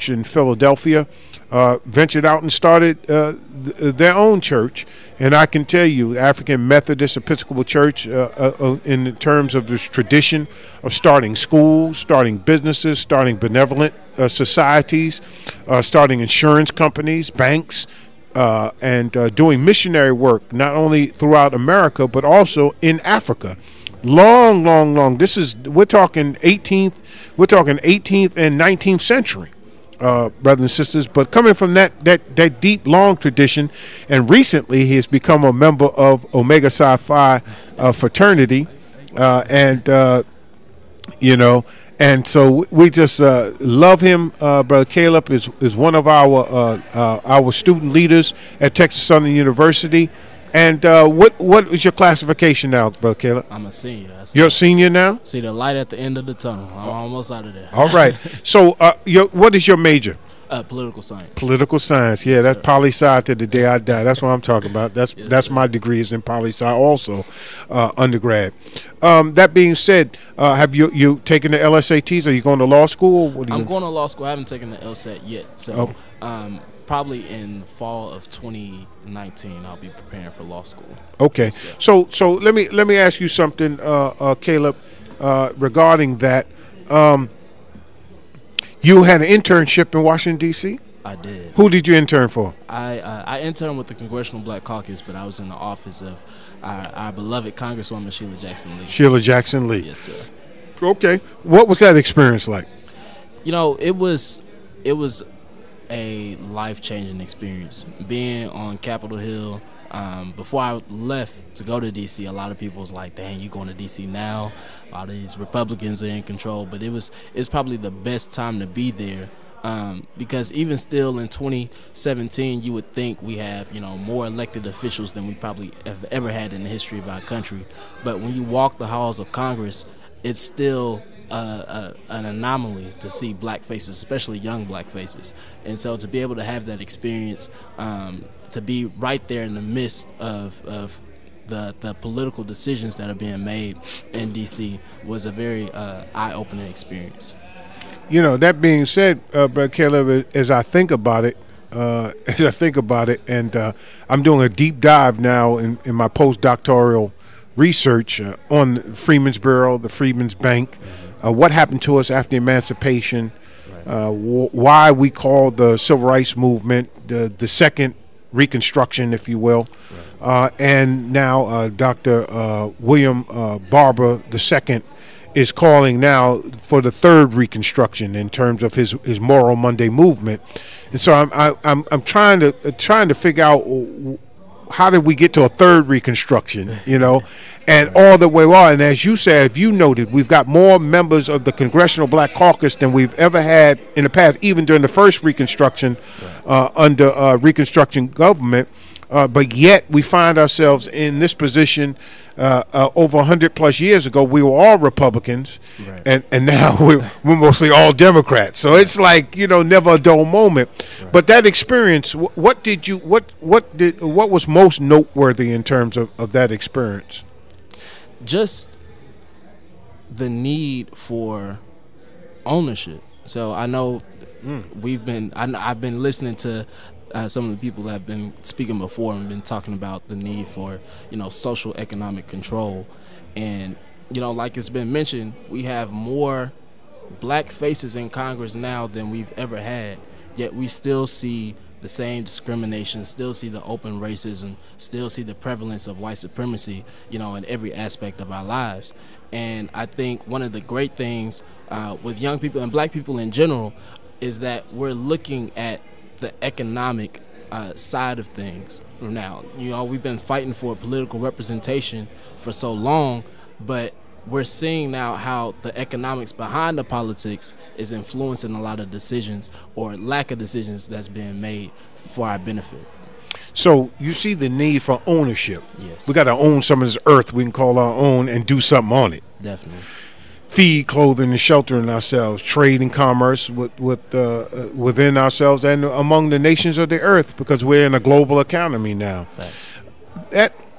church in Philadelphia, ventured out and started their own church. And I can tell you, African Methodist Episcopal Church, in terms of this tradition of starting schools, starting businesses, starting benevolent societies, starting insurance companies, banks, and doing missionary work, not only throughout America, but also in Africa. Long. We're talking 18th and 19th century. Brothers and sisters, but coming from that deep, long tradition, and recently he has become a member of Omega Psi Phi fraternity, and so we just love him. Brother Caleb is one of our student leaders at Texas Southern University. And what is your classification now, Brother Caleb? I'm a senior. You're a senior now? See the light at the end of the tunnel. I'm almost out of there. All right. So what is your major? Political science. Political science. Yeah, yes, that's poli-sci to the day I die. That's what I'm talking about. That's my degree is in poli-sci also, undergrad. That being said, have you taken the LSATs? Are you going to law school? I'm going to law school. I haven't taken the LSAT yet. So probably in the fall of 2019, I'll be preparing for law school. Okay. So let me ask you something, Caleb, regarding that. You had an internship in Washington, D.C.? I did. Who did you intern for? I interned with the Congressional Black Caucus, but I was in the office of our beloved Congresswoman Sheila Jackson Lee. Sheila Jackson Lee. Yes, sir. Okay. What was that experience like? You know, it was a life-changing experience. Being on Capitol Hill, before I left to go to D.C., a lot of people was like, dang, you going to D.C. now? A lot of these Republicans are in control. But it's probably the best time to be there, because even still in 2017, you would think we have, more elected officials than we probably have ever had in the history of our country. But when you walk the halls of Congress, it's still an anomaly to see black faces, especially young black faces. And so to be able to have that experience, to be right there in the midst of the political decisions that are being made in D.C. was a very eye-opening experience. That being said, Brother Caleb, as I think about it, and I'm doing a deep dive now in my postdoctoral research on Freedmen's Bureau, the Freedmen's Bank, what happened to us after emancipation, why we call the Civil Rights Movement the second Reconstruction, if you will, and now Dr. William Barber II is calling now for the third Reconstruction in terms of his Moral Monday movement, and so I'm trying to figure out how did we get to a third Reconstruction, and all the way on. And as you said, you noted, we've got more members of the Congressional Black Caucus than we've ever had in the past, even during the first Reconstruction under Reconstruction government. But yet we find ourselves in this position over 100+ years ago. We were all Republicans, and now we're mostly all Democrats. So it's like, never a dull moment. But that experience, what was most noteworthy in terms of that experience? Just the need for ownership. So I know I've been listening to some of the people that have been speaking before and been talking about the need for, social economic control. And, like it's been mentioned, we have more black faces in Congress now than we've ever had, yet we still see the same discrimination, still see the open racism, still see the prevalence of white supremacy, in every aspect of our lives. And I think one of the great things with young people and black people in general is that we're looking at the economic side of things now. We've been fighting for political representation for so long, but we're seeing now how the economics behind the politics is influencing a lot of decisions or lack of decisions that's being made for our benefit. So you see the need for ownership. Yes. We got to own some of this earth we can call our own and do something on it. Definitely. Feed, clothing, and sheltering ourselves, trade and commerce within ourselves and among the nations of the earth, because we're in a global economy now. Facts.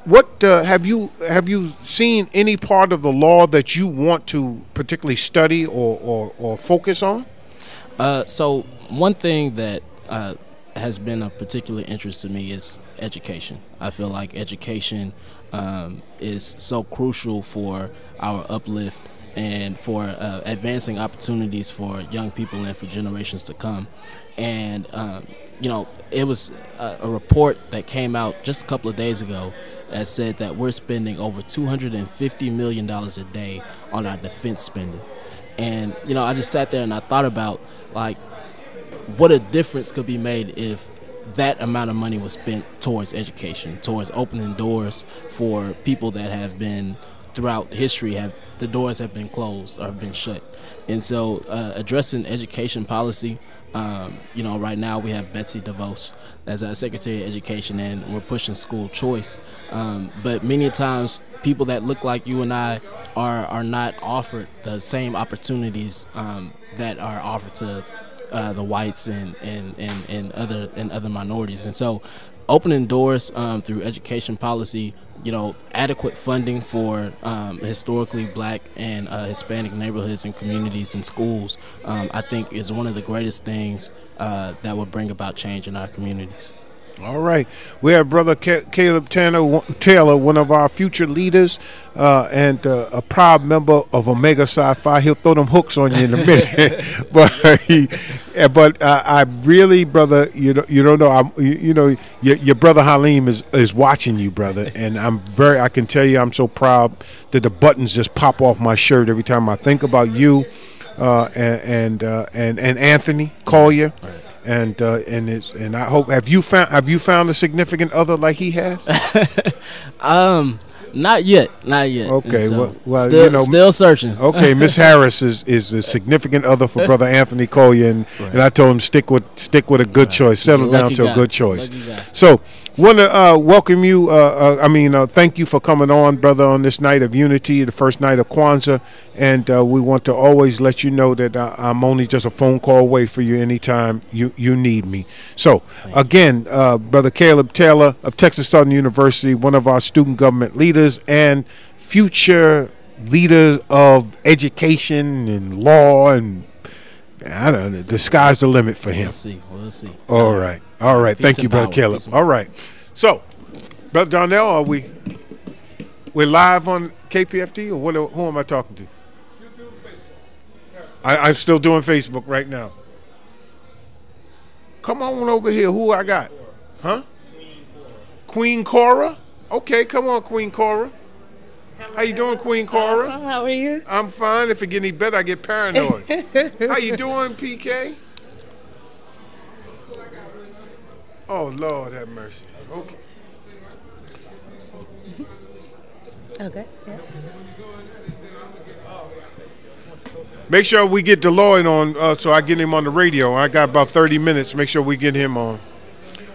Have you seen any part of the law that you want to particularly study or focus on? So one thing that has been of particular interest to me is education. I feel like education is so crucial for our uplift and for advancing opportunities for young people and for generations to come. And it was a report that came out just a couple of days ago that said that we're spending over $250 million a day on our defense spending. And I just sat there and I thought about like what a difference could be made if that amount of money was spent towards education, towards opening doors for people that have been throughout history the doors have been closed or have been shut. And so addressing education policy, right now we have Betsy DeVos as our Secretary of Education, and we're pushing school choice. But many times people that look like you and I are not offered the same opportunities that are offered to the whites and other minorities. And so opening doors through education policy, adequate funding for historically black and Hispanic neighborhoods and communities and schools, I think is one of the greatest things that will bring about change in our communities. All right. We have Brother Caleb Taylor, one of our future leaders and a proud member of Omega Psi Phi. He'll throw them hooks on you in a minute. But I really, brother, you don't know, your brother Halim is watching you, brother. And I can tell you I'm so proud that the buttons just pop off my shirt every time I think about you and Anthony Collier. Right. And I hope have you found a significant other like he has? Not yet. Okay, so well, still searching. Okay, Miss Harris is a significant other for Brother Anthony Collier, and I told him stick with a good choice, settle down to a good choice. So, want to welcome you. Thank you for coming on, brother, on this night of unity, the first night of Kwanzaa, and we want to always let you know that I'm only just a phone call away for you anytime you need me. So, again, Brother Caleb Taylor of Texas Southern University, one of our student government leaders and future leader of education and law, and I don't know, the sky's the limit for him. We'll see. All right. Thank you, Brother Caleb. All right. So, Brother Darnell, we're live on KPFT, or who am I talking to? YouTube, Facebook. I'm still doing Facebook right now. Come on over here. Who I got? Huh? Queen Cora. Okay, come on, Queen Cora. How you doing, Queen Cora? Awesome. How are you? I'm fine. If it get any better, I get paranoid. How you doing, PK? Oh, Lord have mercy. Okay. Okay. Yeah. Make sure we get Deloitte on so I get him on the radio. I got about 30 minutes. Make sure we get him on.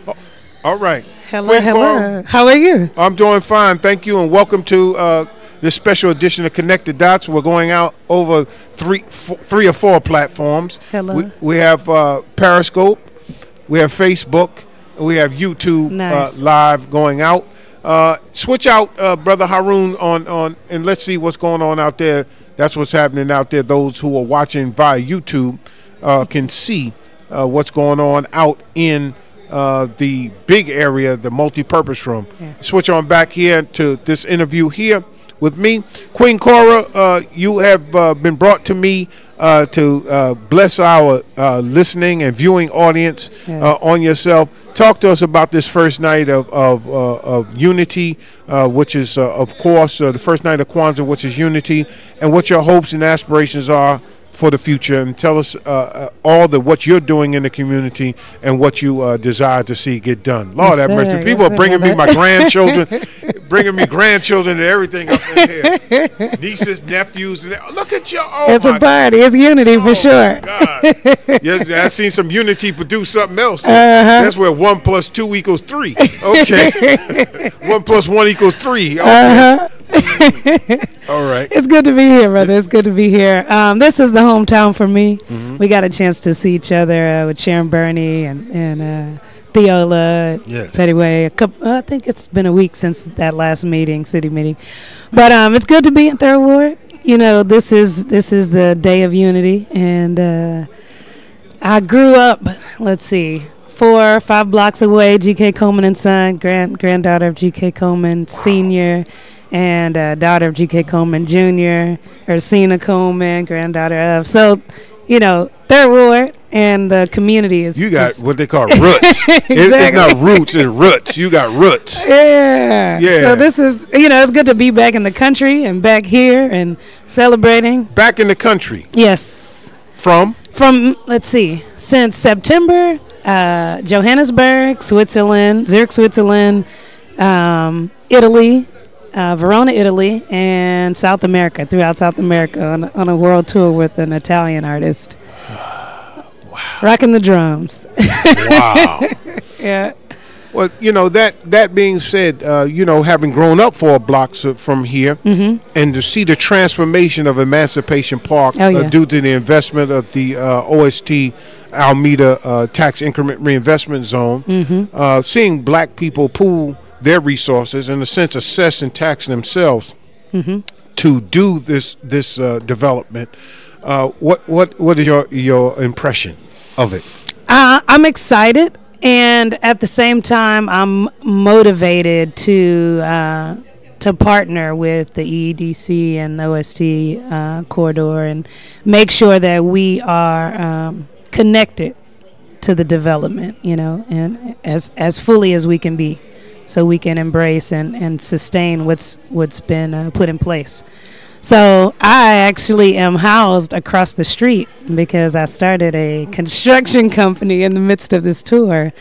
Oh, all right. Hello. How are you? I'm doing fine. Thank you, and welcome to this special edition of Connected Dots. We're going out over three or four platforms. Hello. We have Periscope. We have Facebook. We have YouTube live going out. Switch out, Brother Haroon, on and let's see what's going on out there. That's what's happening out there. Those who are watching via YouTube can see what's going on out in the big area, the multi-purpose room. Yeah. Switch on back here to this interview here with me. Queen Cora, you have been brought to me to bless our listening and viewing audience on yourself. Talk to us about this first night of unity, which is, of course, the first night of Kwanzaa, which is unity, and what your hopes and aspirations are for the future, and tell us what you're doing in the community and what you desire to see get done. Lord have mercy. People are bringing me my grandchildren, bringing me grandchildren and everything up in here. Nieces, nephews, and look at you. Oh, it's a party. It's unity for sure. God. Yeah, I've seen some unity produce something else. That's where 1 + 2 = 3. Okay. 1 + 1 = 3. Okay. All right. It's good to be here, brother. It's good to be here. This is the hometown for me. Mm-hmm. We got a chance to see each other with Sharon Burney and Theola Pettyway. I think it's been a week since that last city meeting. But it's good to be in Third Ward. This is the day of unity, and I grew up, let's see, 4 or 5 blocks away, G.K. Coleman and Son, granddaughter of G.K. Coleman Sr., and daughter of G.K. Coleman Jr., Ursina Coleman, granddaughter of. So, you know, Third Ward and the community is. You got what they call roots. Exactly. It's not roots, it's roots. You got roots. Yeah. So this is, you know, it's good to be back in the country and back here and celebrating. Back in the country. Yes. From, let's see, since September, Johannesburg, Switzerland, Zurich, Switzerland, Italy, Verona, Italy, and South America, throughout South America on a world tour with an Italian artist. Wow. Rocking the drums. Wow. Yeah. Well, you know, that being said, you know, having grown up 4 blocks from here, and to see the transformation of Emancipation Park due to the investment of the OST Alameda Tax Increment Reinvestment Zone, seeing black people pool their resources, in a sense, assess and tax themselves to do this development. What is your impression of it? I'm excited. And at the same time, I'm motivated to partner with the EDC and the OST corridor and make sure that we are connected to the development, you know, and as fully as we can be, so we can embrace and sustain what's been put in place. So I actually am housed across the street because I started a construction company in the midst of this tour,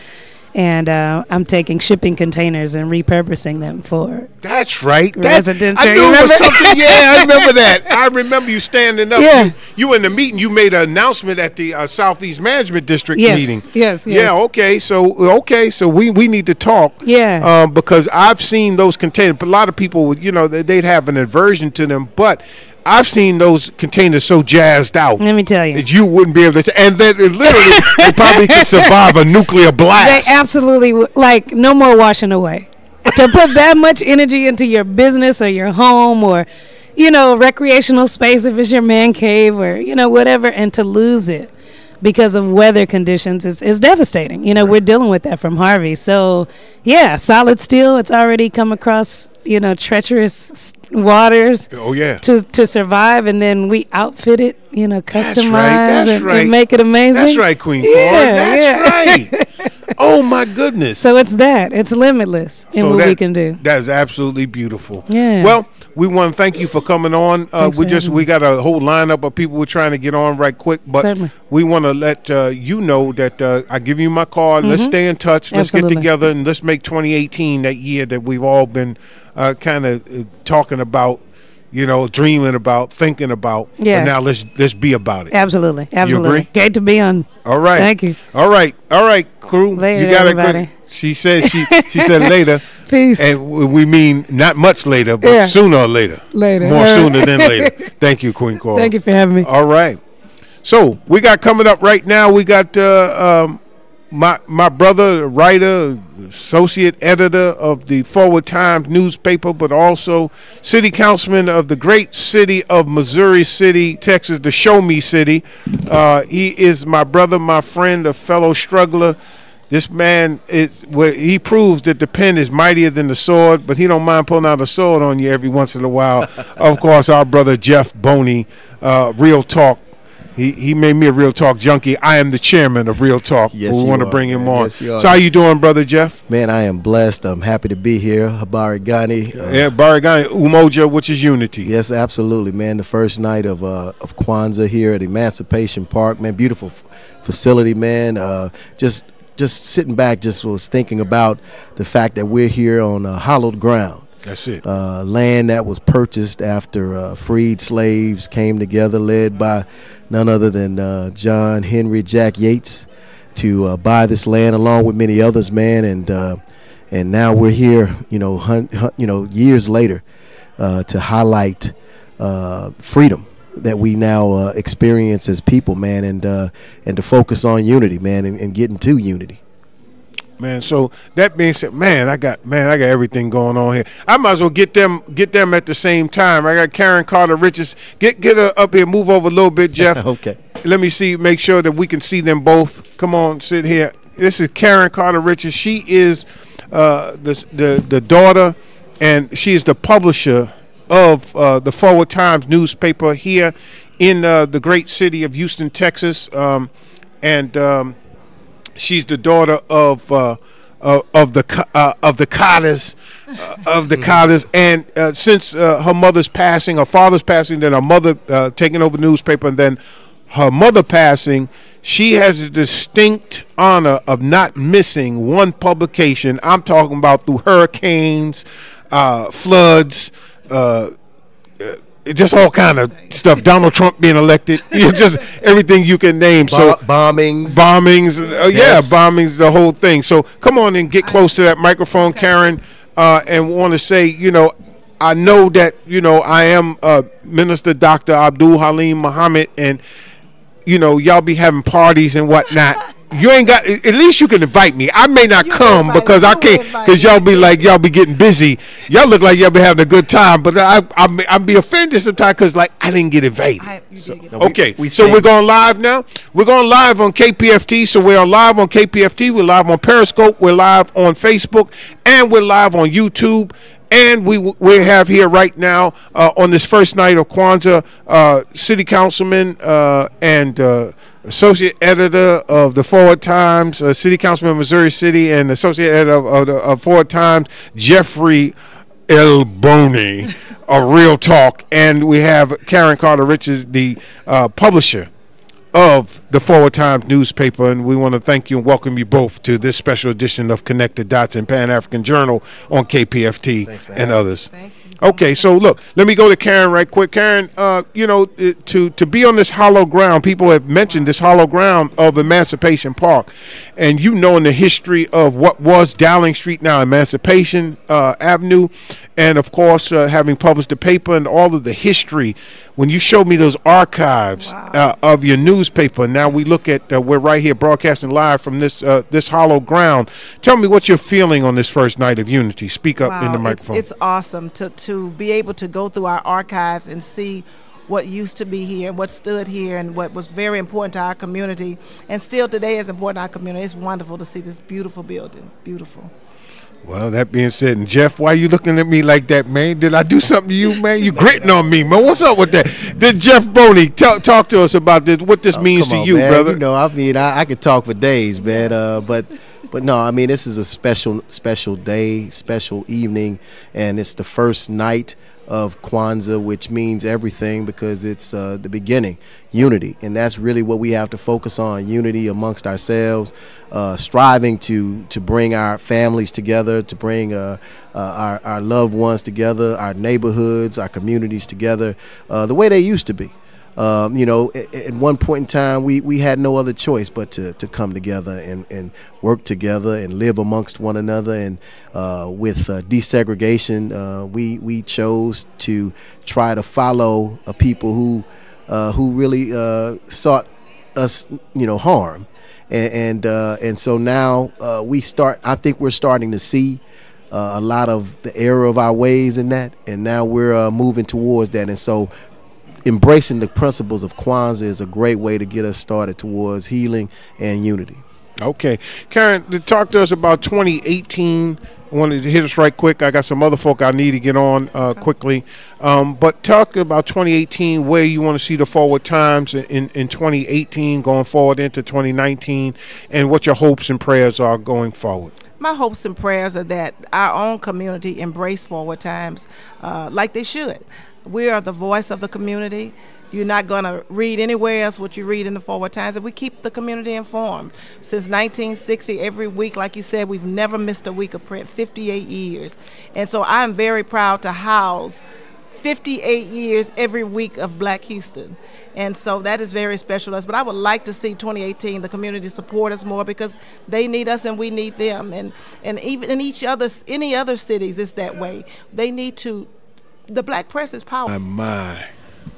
and I'm taking shipping containers and repurposing them for. That's right. Residential. I knew it was something. Yeah, I remember that. I remember you standing up. Yeah. You in the meeting. You made an announcement at the Southeast Management District meeting. Yes. Yeah. Okay. So we need to talk. Yeah. Because I've seen those containers. A lot of people would, you know, they'd have an aversion to them, but I've seen those containers so jazzed out. Let me tell you. That you wouldn't be able to. And then literally, they probably could survive a nuclear blast. They absolutely, like, no more washing away. To put that much energy into your business or your home or, you know, recreational space if it's your man cave or, you know, whatever, and to lose it because of weather conditions is devastating. You know, we're dealing with that from Harvey. So, yeah, solid steel, it's already come across, you know, treacherous waters. Oh, yeah. To survive, and then we outfit it, you know, customize and make it amazing. That's right, Queen Yeah, That's right. Oh, my goodness. So it's limitless in what we can do. That's absolutely beautiful. Yeah. Well, we want to thank you for coming on. We got a whole lineup of people we're trying to get on right quick, but Certainly. we want to let you know that I give you my card. Let's stay in touch. Let's Absolutely. get together and let's make 2018 that year that we've all been kind of talking about, you know, dreaming about, thinking about. Yeah. And now let's be about it. Absolutely. You agree? Great to be on. All right. Thank you. All right, crew. Later, you got everybody. She said she said later. Peace. And we mean not much later, but sooner or later. Later. More sooner than later. Thank you, Queen Cora. Thank you for having me. All right. So we got coming up right now. We got my brother, writer, associate editor of the Forward Times newspaper, but also city councilman of the great city of Missouri City, Texas, the Show Me City. He is my brother, my friend, a fellow struggler. This man he proves that the pen is mightier than the sword, but he don't mind pulling out a sword on you every once in a while. Of course, our brother Jeff Boney, Real Talk. He made me a Real Talk junkie. I am the chairman of Real Talk. Yes, we want to bring him on. Yes, you are. So how you doing, brother Jeff? Man, I am blessed. I'm happy to be here. Habari Gani. Yeah, Baragani, Umoja, which is unity. Yes, absolutely, man. The first night of Kwanzaa here at Emancipation Park, man. Beautiful facility, man. Just sitting back, just was thinking about the fact that we're here on hallowed ground. That's it. Land that was purchased after freed slaves came together, led by none other than John Henry Jack Yates, to buy this land along with many others, man. And now we're here, years later, to highlight freedom that we now experience as people, man, and to focus on unity, man, and getting to unity. Man, so that being said, I got everything going on here. I might as well get them at the same time. I got Karen Carter Richards. Get her up here, move over a little bit, Jeff. Okay. let me see, make sure that we can see them both. Come on, sit here. This is Karen Carter Richards. She is the daughter, and she is the publisher of the Forward Times newspaper here in the great city of Houston, Texas, and she's the daughter of the Cotters, and since her mother's passing, her father's passing, then her mother taking over the newspaper, and then her mother passing, she has a distinct honor of not missing one publication. I'm talking about through hurricanes, floods, just all kind of stuff. Donald Trump being elected, just everything you can name. So bombings, yes. Bombings, the whole thing. So come on and get close to that microphone, Karen, and want to say, I know that I am Minister Dr. Abdul Halim Muhammad, and y'all be having parties and whatnot. You ain't got. At least you can invite me. I may not come because I can't. Because y'all be getting busy. Y'all look like y'all be having a good time, but I'll be offended sometimes because I didn't get invited. Okay, so we're going live now. We're going live on KPFT. So we're live on KPFT. We're live on Periscope. We're live on Facebook, and we're live on YouTube. And we have here right now on this first night of Kwanzaa, City Councilman and Associate Editor of the Forward Times, City Councilman of Missouri City, and Associate Editor of Forward Times, Jeffrey L. Boney, of Real Talk. And we have Karen Carter Richards, the publisher of the Forward Times newspaper, and we want to thank you and welcome you both to this special edition of Connected Dots and Pan-African Journal on KPFT and others. Thank you. Okay, so look, let me go to Karen right quick. Karen, to be on this hollow ground, people have mentioned this hollow ground of Emancipation Park, and in the history of what was Dowling Street, now Emancipation Avenue, and of course having published the paper and all of the history. When you showed me those archives of your newspaper, now we look at we're right here broadcasting live from this hollow ground. Tell me what you're feeling on this first night of Unity. Speak up in the microphone. It's awesome to be able to go through our archives and see what used to be here, what stood here, and what was very important to our community, and still today is important to our community. It's wonderful to see this beautiful building. Beautiful. Well, that being said, and Jeff, why are you looking at me like that, man? Did I do something to you, man? You gritting on me, man. What's up with that? Did Jeff Boney talk to us about this? What this means to you, man, brother? I could talk for days, man. But no, this is a special day, special evening, and it's the first night of Kwanzaa, which means everything because it's the beginning, unity, and that's really what we have to focus on: unity amongst ourselves, striving to bring our families together, to bring our loved ones together, our neighborhoods, our communities together, the way they used to be. At one point in time, we had no other choice but to come together and work together and live amongst one another. And with desegregation, we chose to try to follow a people who really sought us, harm. And so now I think we're starting to see a lot of the error of our ways in that, and now we're moving towards that. And so embracing the principles of Kwanzaa is a great way to get us started towards healing and unity. Okay. Karen, talk to us about 2018. I wanted to hit us right quick. I got some other folk I need to get on quickly. But talk about 2018, where you want to see the Forward Times in 2018 going forward into 2019, and what your hopes and prayers are going forward. My hopes and prayers are that our own community embrace Forward Times like they should. We are the voice of the community. You're not going to read anywhere else what you read in the Forward Times. And we keep the community informed. Since 1960, every week, like you said, we've never missed a week of print, 58 years. And so I'm very proud to house 58 years every week of Black Houston. And so that is very special to us. But I would like to see 2018, the community support us more because they need us and we need them. And even in any other cities, it's that way. They need to. The black press is powerful. My.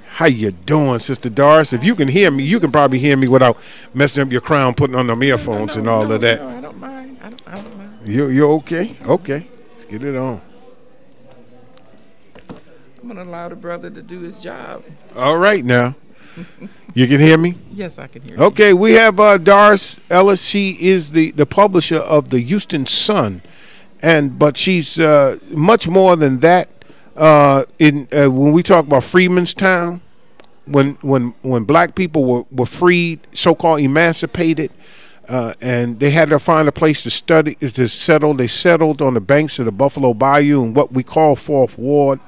How you doing, Sister Doris? If you can hear me, you can probably hear me without messing up your crown, putting on them earphones and all of that. No, I don't mind. I don't mind. You okay? Okay. Let's get it on. I'm going to allow the brother to do his job. All right now. You can hear me? Yes, I can hear you. Okay, we have Doris Ellis. She is the publisher of the Houston Sun, but she's much more than that. When we talk about Freemanstown, when black people were freed, so-called emancipated, and they had to find a place to settle. They settled on the banks of the Buffalo Bayou in what we call Fourth Ward.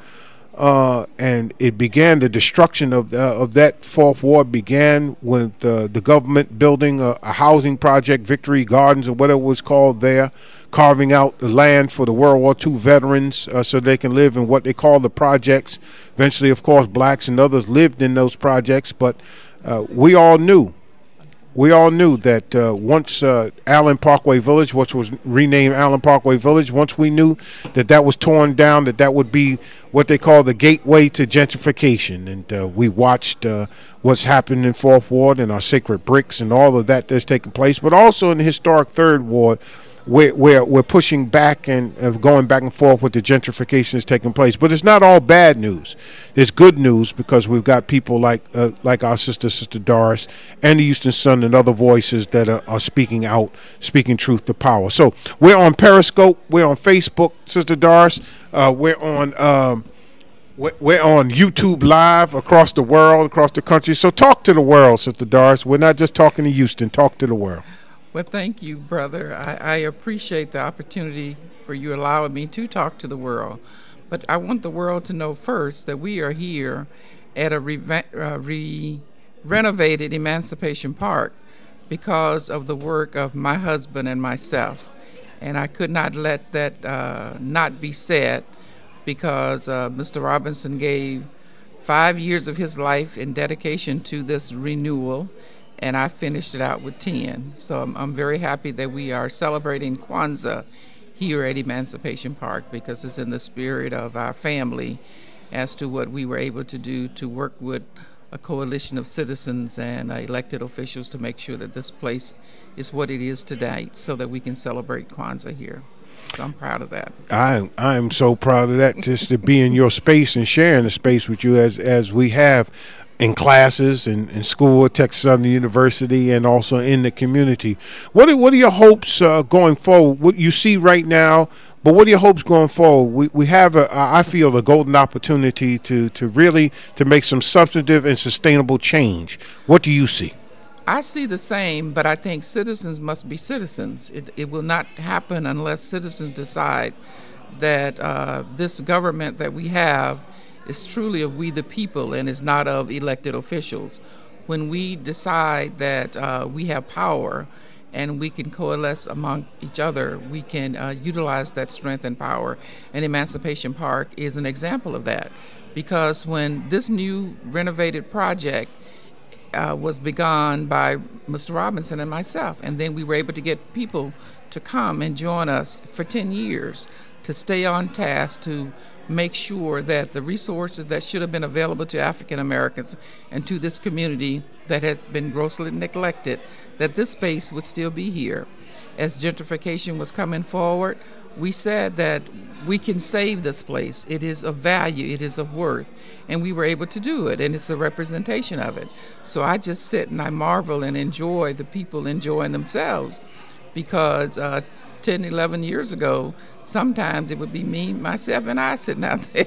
And it began, the destruction of that Fourth Ward began with the government building a housing project, Victory Gardens or whatever it was called there, carving out the land for the World War II veterans so they can live in what they call the projects. Eventually, of course, blacks and others lived in those projects, but we all knew that once Allen Parkway Village, which was renamed Allen Parkway Village, once we knew that was torn down, that would be what they call the gateway to gentrification. And we watched what's happened in Fourth Ward and our sacred bricks and all of that that's taking place, but also in the historic Third Ward, where we're pushing back and going back and forth with the gentrification that's taking place. But it's not all bad news. It's good news because we've got people like our Sister Doris and the Houston Sun and other voices that are speaking out, speaking truth to power. So we're on Periscope. We're on Facebook, Sister Doris. We're on YouTube Live across the world, across the country. So talk to the world, Sister Doris. We're not just talking to Houston. Talk to the world. Well, thank you, brother. I appreciate the opportunity for you allowing me to talk to the world. But I want the world to know first that we are here at a renovated Emancipation Park because of the work of my husband and myself. And I could not let that not be said because Mr. Robinson gave 5 years of his life in dedication to this renewal, and I finished it out with 10. So I'm very happy that we are celebrating Kwanzaa here at Emancipation Park because it's in the spirit of our family as to what we were able to do to work with a coalition of citizens and elected officials to make sure that this place is what it is today so that we can celebrate Kwanzaa here. So I'm proud of that. I am so proud of that, just to be in your space and sharing the space with you as we have in classes and in school at Texas Southern University and also in the community. What are your hopes going forward? What you see right now, but what are your hopes going forward? We have I feel a golden opportunity to really make some substantive and sustainable change. What do you see? I see the same, but I think citizens must be citizens. It will not happen unless citizens decide that this government that we have is truly of we the people and is not of elected officials. When we decide that we have power and we can coalesce among each other, we can utilize that strength and power. And Emancipation Park is an example of that. Because when this new renovated project was begun by Mr. Robinson and myself, and then we were able to get people to come and join us for 10 years to stay on task to make sure that the resources that should have been available to African Americans and to this community that had been grossly neglected, that this space would still be here. As gentrification was coming forward, we said that we can save this place. It is of value, it is of worth, and we were able to do it, and it's a representation of it. So I just sit and I marvel and enjoy the people enjoying themselves, because 10, 11 years ago, sometimes it would be me, myself, and I sitting out there.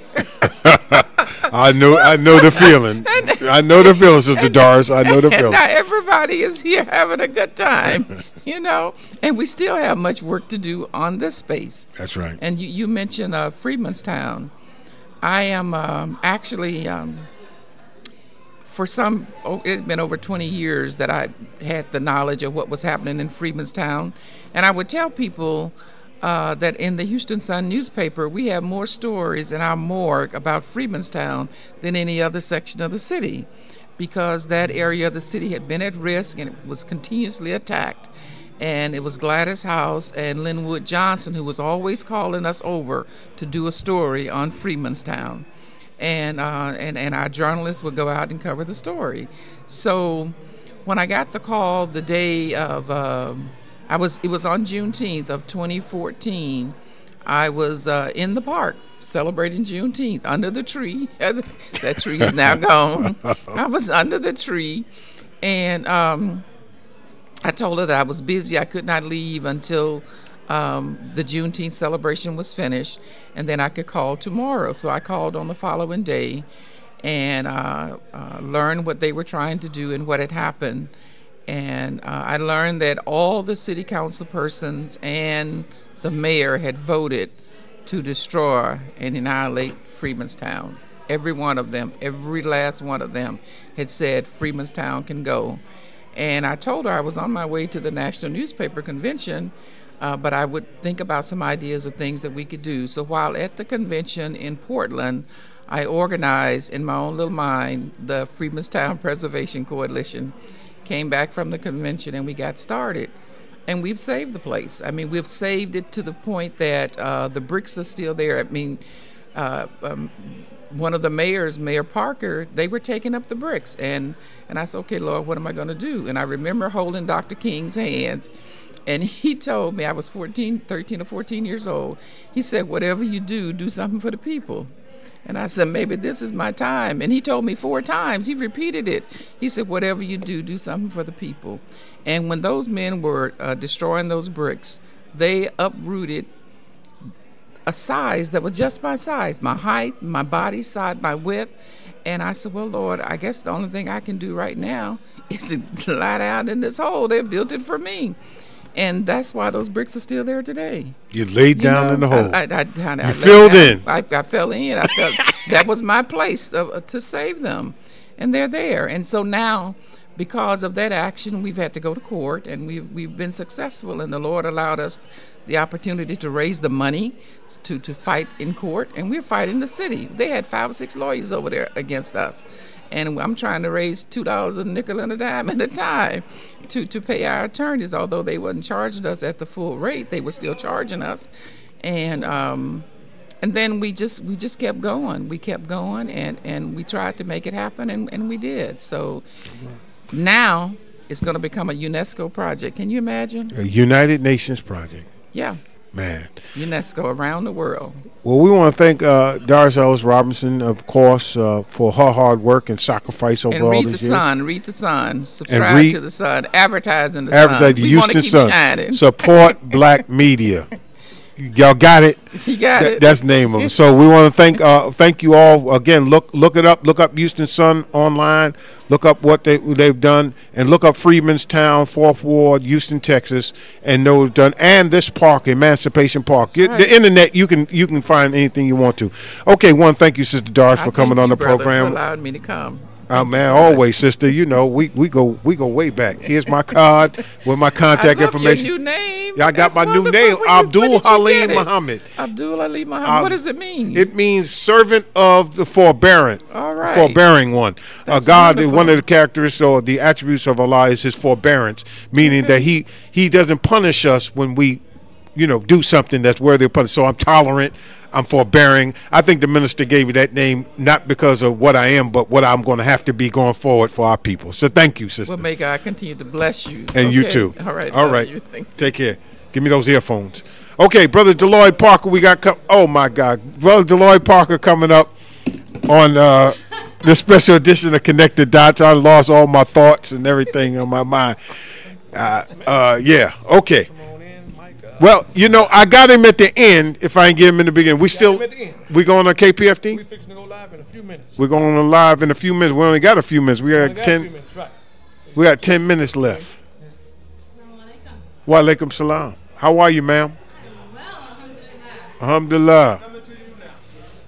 I know the feeling. I know the feeling, Sister Doris. I know the feeling. Now everybody is here having a good time, and we still have much work to do on this space. That's right. And you mentioned Freemanstown. I am actually, it's been over 20 years that I had the knowledge of what was happening in Freemanstown. And I would tell people that in the Houston Sun newspaper, we have more stories in our morgue about Freemanstown than any other section of the city, because that area of the city had been at risk and it was continuously attacked. And it was Gladys House and Linwood Johnson who was always calling us over to do a story on Freemanstown. And our journalists would go out and cover the story. So when I got the call the day of, it was on Juneteenth of 2014, I was in the park celebrating Juneteenth under the tree. That tree is now gone. I was under the tree, and I told her that I was busy. I could not leave until the Juneteenth celebration was finished, and then I could call tomorrow. So I called on the following day and learned what they were trying to do and what had happened. And I learned that all the city council persons and the mayor had voted to destroy and annihilate Freemanstown. Every one of them, every last one of them had said Freemanstown can go. And I told her I was on my way to the National Newspaper Convention, but I would think about some ideas of things that we could do. So while at the convention in Portland, I organized in my own little mind the Freemanstown Preservation Coalition, came back from the convention, and we got started. And we've saved the place. I mean, we've saved it to the point that the bricks are still there. I mean, one of the mayors, Mayor Parker, they were taking up the bricks. And I said, okay, Lord, what am I going to do? And I remember holding Dr. King's hands. And he told me, I was 13 or 14 years old. He said, whatever you do, do something for the people. And I said, maybe this is my time. And he told me 4 times. He repeated it. He said, whatever you do, do something for the people. And when those men were destroying those bricks, they uprooted a size that was just my size, my height, my body size, my width. And I said, well, Lord, I guess the only thing I can do right now is to lie down in this hole. They built it for me. And that's why those bricks are still there today. You laid down in the hole. I filled in. I fell in. I felt that was my place to save them. And they're there. And so now, because of that action, we've had to go to court, and we've been successful. And the Lord allowed us the opportunity to raise the money to fight in court. And we're fighting the city. They had 5 or 6 lawyers over there against us. And I'm trying to raise $2 a nickel and a dime at a time to pay our attorneys. Although they wasn't charging us at the full rate, they were still charging us. And then we just kept going. We kept going, and we tried to make it happen, and we did. So now it's going to become a UNESCO project. Can you imagine? A United Nations project. Yeah. Man. UNESCO around the world. Well, we want to thank Doris Ellis Robinson, of course, for her hard work and sacrifice over all these years. And read the Sun. Subscribe to the Sun. Advertise in the Sun. Advertise the Houston Sun. Shining. Support black media. Y'all got it. You got it. That's the name of it. So we want to thank you all again. Look it up. Look up Houston Sun online. Look up what they've done, and look up Freemanstown, 4th Ward, Houston, Texas, and know it's done. And this park, Emancipation Park. Right. The internet, you can find anything you want to. Okay, thank you, Sister Doris, for coming on the program. For allowing me to come. Oh man, always, sister. You know, we go way back. Here's my card with my contact information. Your new name. Yeah, I got my new name, Abdul Halim Muhammad. Abdul Halim Muhammad. What does it mean? It means servant of the forbearant. All right. Forbearing one. God, wonderful. one of the characteristics or the attributes of Allah is his forbearance, meaning that he doesn't punish us when we, do something that's worthy of punishment. So I'm tolerant. I'm forbearing. I think the minister gave me that name not because of what I am, but what I'm going to have to be going forward for our people. So thank you, sister. Well, may God continue to bless you. And you too. All right. All right. Take care. Give me those earphones. Okay, Brother Deloyd Parker, we got oh my God. Brother Deloyd Parker coming up on the special edition of Connected Dots. I lost all my thoughts and everything on my mind. Yeah, okay. Well, I got him at the end. If I ain't get him in the beginning, we going on KPFT. We fixing to go live in a few minutes. We're going on live in a few minutes. We only got a few minutes. We got 10. Minutes, right. We got 10 minutes left. Wa alaikum salam. How are you, ma'am? Well, alhamdulillah. Alhamdulillah.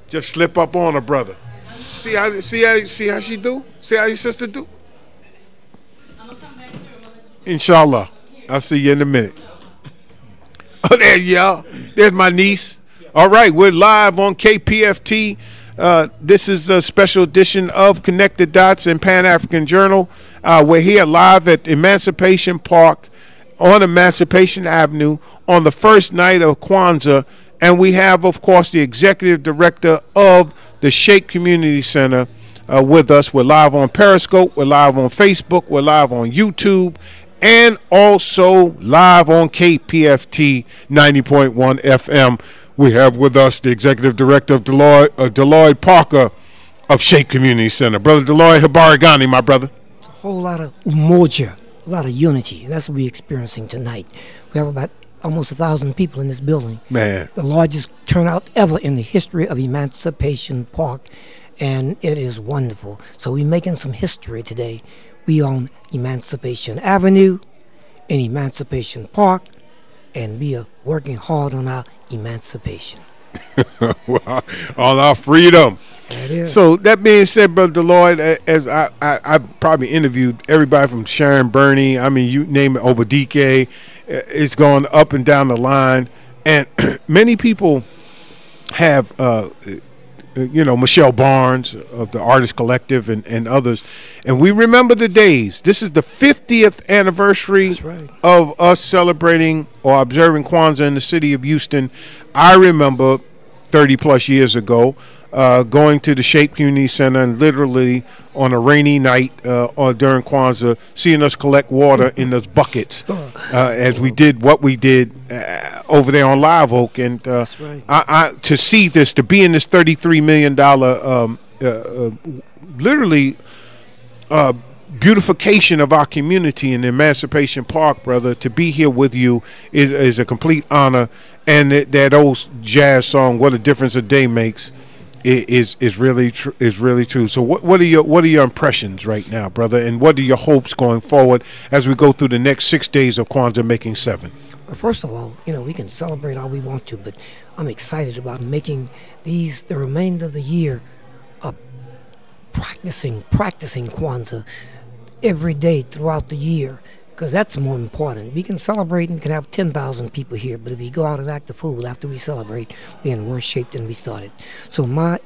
Just slip up on her, brother. See how she do? See how your sister do? I'm gonna come back through. Inshallah. I'll see you in a minute. Oh, there you are. There's my niece. All right, we're live on KPFT. This is a special edition of Connected Dots and Pan-African Journal. We're here live at Emancipation Park on Emancipation Avenue on the first night of Kwanzaa. And we have, of course, the executive director of the Sheikh Community Center with us. We're live on Periscope. We're live on Facebook. We're live on YouTube. And also live on KPFT 90.1 FM. We have with us the executive director of Deloitte Parker of Shape Community Center. Brother Deloitte Habarigani, my brother. It's a whole lot of umoja, a lot of unity, and that's what we're experiencing tonight. We have about almost 1,000 people in this building. Man. The largest turnout ever in the history of Emancipation Park, and it is wonderful. So we're making some history today. We own Emancipation Avenue and Emancipation Park, and we are working hard on our emancipation. Well, on our freedom. That is. So that being said, Brother Deloitte, as I probably interviewed everybody from Sharon Burney, I mean, you name it, Obadike, it's gone up and down the line. And many people have, Michelle Barnes of the Artist Collective and others. And we remember the days. This is the 50th anniversary of us celebrating or observing Kwanzaa in the city of Houston. I remember 30 plus years ago going to the Shape Community Center and literally on a rainy night or during Kwanzaa, seeing us collect water in those buckets as we did what we did over there on Live Oak. And I to see this, to be in this $33 million literally beautification of our community in Emancipation Park, brother, to be here with you is a complete honor. And that old jazz song, "What a Difference a Day Makes," is really true. So what are your impressions right now, brother, and what are your hopes going forward as we go through the next 6 days of Kwanzaa making 7? Well, first of all, we can celebrate all we want to, but I'm excited about making the remainder of the year practicing Kwanzaa every day throughout the year, because that's more important. We can celebrate and can have 10,000 people here, but if we go out and act the fool after we celebrate, we're in worse shape than we started. So my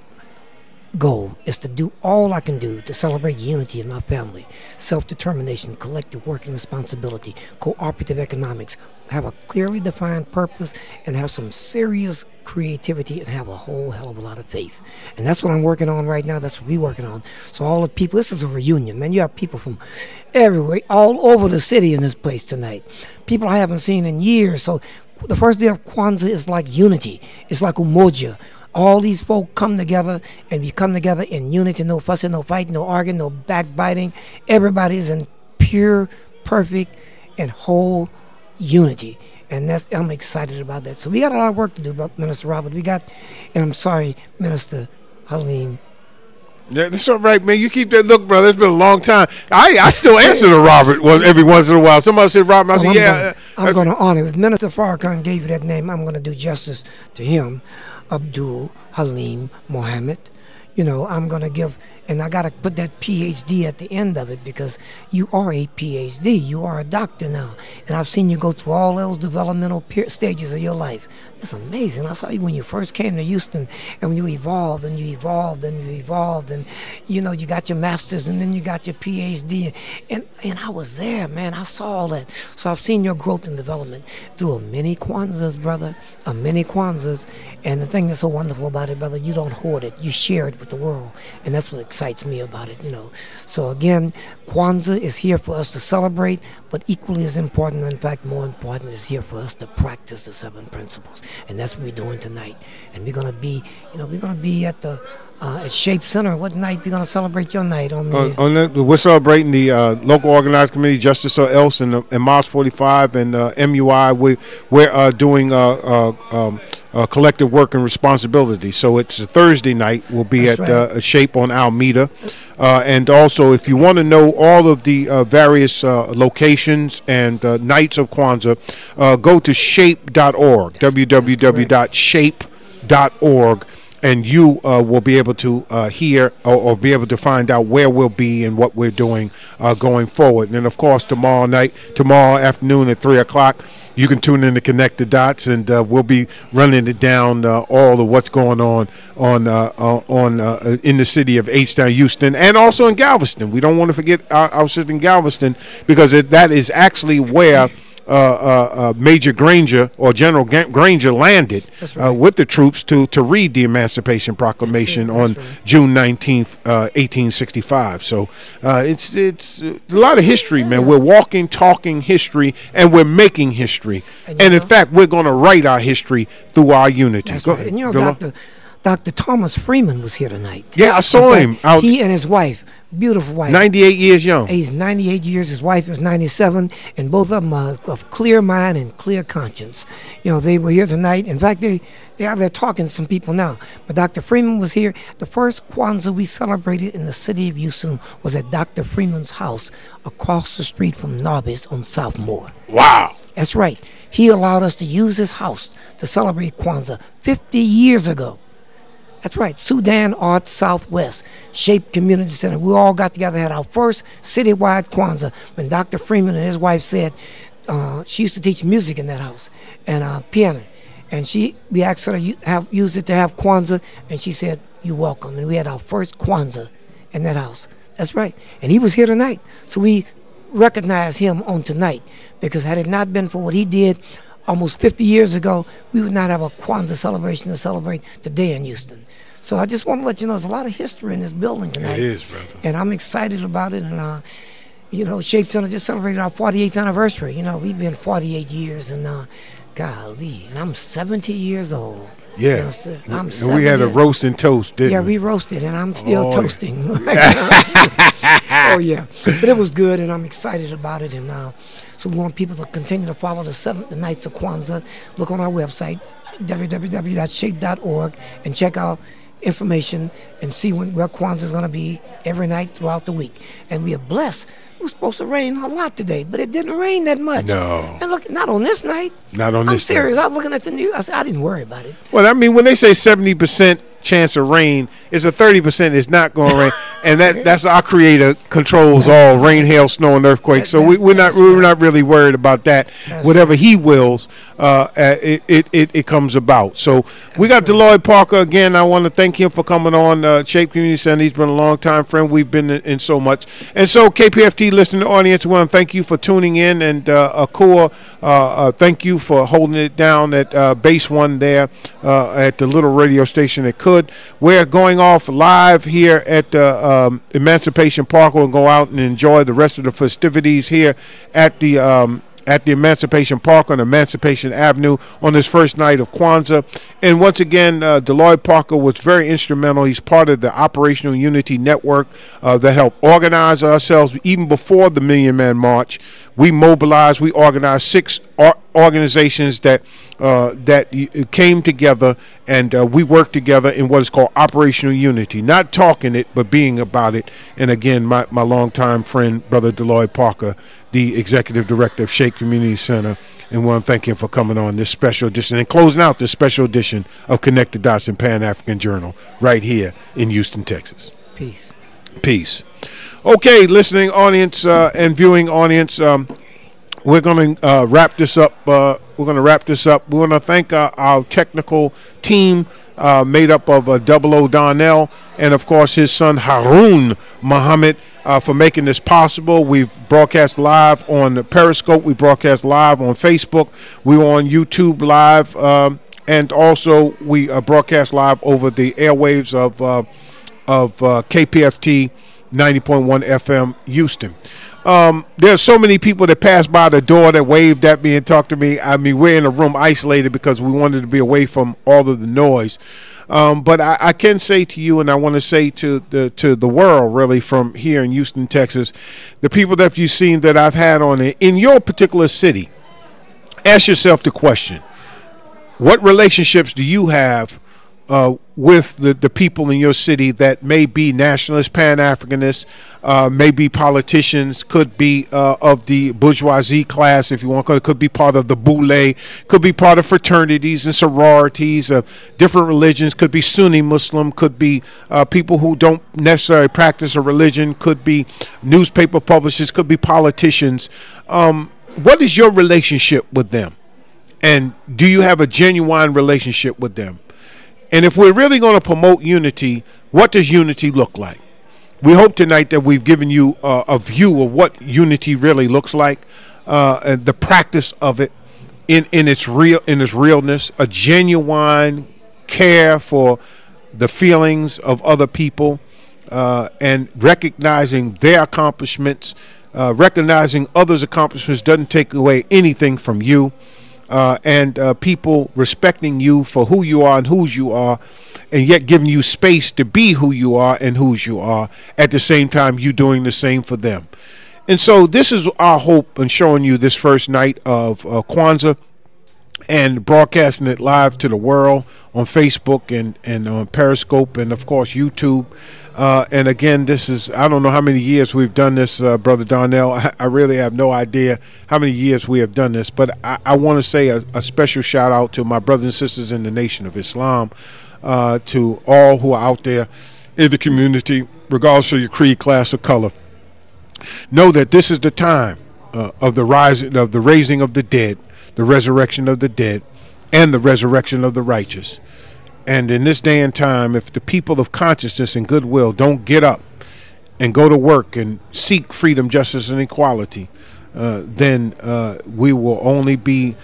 goal is to do all I can do to celebrate unity in my family, self-determination, collective work and responsibility, cooperative economics, have a clearly defined purpose, and have some serious creativity, and have a whole hell of a lot of faith. And that's what I'm working on right now. That's what we're working on. So all the people, this is a reunion, man. You have people from everywhere, all over the city in this place tonight. People I haven't seen in years. So the first day of Kwanzaa is like unity. It's like umoja. All these folk come together, and we come together in unity, no fussing, no fighting, no arguing, no backbiting. Everybody is in pure, perfect, and whole unity. And I'm excited about that. So we got a lot of work to do, Minister Robert. And I'm sorry, Minister Halim. Yeah, that's all right, man. You keep that look, brother. It's been a long time. I still answer to Robert every once in a while. Somebody said Robert. I said, yeah. I'm going to honor. If Minister Farrakhan gave you that name, I'm going to do justice to him. Abdul Halim Mohammed. I'm going to give, and I got to put that PhD at the end of it, because you are a PhD. You are a doctor now. And I've seen you go through all those developmental stages of your life. It's amazing. I saw you when you first came to Houston, and when you evolved and you evolved and you evolved, and you got your master's, and then you got your PhD. And I was there, man. I saw all that. So I've seen your growth and development through many Kwanzaas, brother, many Kwanzaas. And the thing that's so wonderful about it, brother, you don't hoard it. You share it with the world. And that's what excites me about it, So again, Kwanzaa is here for us to celebrate, but equally as important, in fact, more important, is here for us to practice the 7 principles. And that's what we're doing tonight. And we're gonna be, at the at Shape Center. What night we're gonna celebrate your night on the? We're celebrating the local organized committee, Justice or Else, and Mars 45 and MUI. We're doing collective work and responsibility. So it's a Thursday night. We'll be at Shape on Alameda. And also, if you want to know all of the various locations and nights of Kwanzaa, go to shape.org, www.shape.org, and you will be able to hear or be able to find out where we'll be and what we're doing going forward. And then, of course, tomorrow afternoon at 3 o'clock, you can tune in to Connect the Dots, and we'll be running it down all of what's going on in the city of H-Town, Houston, and also in Galveston. We don't want to forget our sister in Galveston, because that is actually where Major Granger or General Granger landed with the troops to read the Emancipation Proclamation on June 19th, 1865. So it's a lot of history, man. We're walking, talking history, and we're making history. And in fact, we're going to write our history through our unity. That's Go right. ahead. And you know, Dr. Thomas Freeman was here tonight. Yeah, I saw him. He and his wife, beautiful wife. 98 years young. He's 98 years. His wife is 97, and both of them are of clear mind and clear conscience. You know, they were here tonight. In fact, they're talking to some people now. But Dr. Freeman was here. The first Kwanzaa we celebrated in the city of Houston was at Dr. Freeman's house across the street from Narbis on Southmore. Wow. That's right. He allowed us to use his house to celebrate Kwanzaa 50 years ago. That's right, Sudan Arts Southwest, Shape Community Center. We all got together, had our first citywide Kwanzaa when Dr. Freeman and his wife said she used to teach music in that house and piano. And we asked her to use it to have Kwanzaa, and she said, "You're welcome." And we had our first Kwanzaa in that house. That's right. And he was here tonight. So we recognize him on tonight, because had it not been for what he did almost 50 years ago, we would not have a Kwanzaa celebration to celebrate today in Houston. So I just want to let you know there's a lot of history in this building tonight. It is, brother. And I'm excited about it. And, you know, Shape Center just celebrated our 48th anniversary. You know, we've been 48 years, and golly, and I'm 70 years old. Yeah. I'm and we had a roast and toast, didn't we? Yeah, we roasted, and I'm still toasting. Oh, yeah. But it was good, and I'm excited about it. And so we want people to continue to follow the Nights of Kwanzaa. Look on our website, www.shape.org, and check out information and see where Kwanzaa is going to be every night throughout the week. And we are blessed. It was supposed to rain a lot today, but it didn't rain that much. No. And look, not on this night. Not on this night. I'm serious. I was looking at the news. I said, I didn't worry about it. Well, I mean, when they say 70% chance of rain, it's a 30% it's not going to rain, and that's our Creator controls all rain, hail, snow, and earthquakes. So we're not really worried about that. Whatever He wills, it comes about. So we got Deloyd Parker again. I want to thank him for coming on Shape Community Center. He's been a long time friend. We've been in so much, and so KPFT listening audience, we want to thank you for tuning in, and Akua, thank you for holding it down at Base 1 there at the little radio station at Could. We're going off live here at Emancipation Park. We'll go out and enjoy the rest of the festivities here at the Emancipation Park on Emancipation Avenue on this first night of Kwanzaa. And once again, Deloyd Parker was very instrumental. He's part of the Operational Unity Network that helped organize ourselves even before the Million Man March. We mobilized, we organized 6 organizations that came together, and we worked together in what is called Operational Unity. Not talking it, but being about it. And again, my longtime friend, Brother Deloyd Parker, the Executive Director of Shape Community Center, and we want to thank him for coming on this special edition and closing out this special edition of Connect the Dots and Pan-African Journal right here in Houston, Texas. Peace. Peace. Okay, listening audience and viewing audience, we're going to wrap this up. We're going to thank our technical team made up of Double O Donnell and, of course, his son Haroon Muhammad for making this possible. We've broadcast live on Periscope. We broadcast live on Facebook. We were on YouTube live. And also we broadcast live over the airwaves of KPFT 90.1 FM Houston. There's so many people that passed by the door that waved at me and talked to me. I mean, we're in a room isolated because we wanted to be away from all of the noise. But I can say to you, and I want to say to the world, really, from here in Houston, Texas, the people that you've seen that I've had on it, in your particular city, ask yourself the question, what relationships do you have with the people in your city that may be nationalists, Pan-Africanists, may be politicians, could be of the bourgeoisie class, if you want, could be part of the boule, could be part of fraternities and sororities of different religions, could be Sunni Muslim, could be people who don't necessarily practice a religion, could be newspaper publishers, could be politicians. What is your relationship with them? And do you have a genuine relationship with them? And if we're really going to promote unity, what does unity look like? We hope tonight that we've given you a view of what unity really looks like. and the practice of it in its realness, a genuine care for the feelings of other people, and recognizing their accomplishments, recognizing others' accomplishments doesn't take away anything from you, and people respecting you for who you are and whose you are, and yet giving you space to be who you are and whose you are, at the same time you doing the same for them. And so this is our hope in showing you this first night of Kwanzaa and broadcasting it live to the world on Facebook and on Periscope and, of course, YouTube. And again, this is, I don't know how many years we've done this, Brother Darnell. I really have no idea how many years we have done this. But I want to say a special shout out to my brothers and sisters in the Nation of Islam, to all who are out there in the community, regardless of your creed, class, or color. Know that this is the time of the raising of the dead, the resurrection of the dead, and the resurrection of the righteous. And in this day and time, if the people of consciousness and goodwill don't get up and go to work and seek freedom, justice, and equality, then we will only be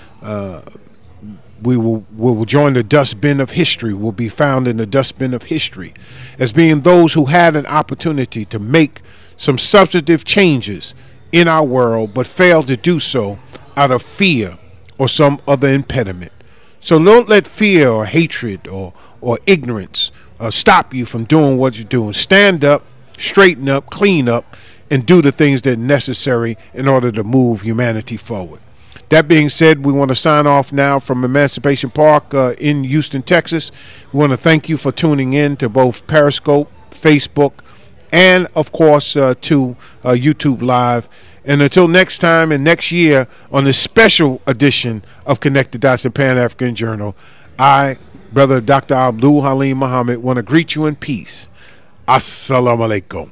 we will join the dustbin of history. We'll be found in the dustbin of history as being those who had an opportunity to make some substantive changes in our world, but failed to do so out of fear or some other impediment. So don't let fear or hatred or ignorance stop you from doing what you're doing. Stand up, straighten up, clean up, and do the things that are necessary in order to move humanity forward. That being said, we want to sign off now from Emancipation Park in Houston, Texas. We want to thank you for tuning in to both Periscope, Facebook, and, of course, to YouTube Live. And until next time and next year on this special edition of Connected Dots and Pan-African Journal, I, Brother Dr. Abdul Halim Muhammad, want to greet you in peace. Assalamu alaikum.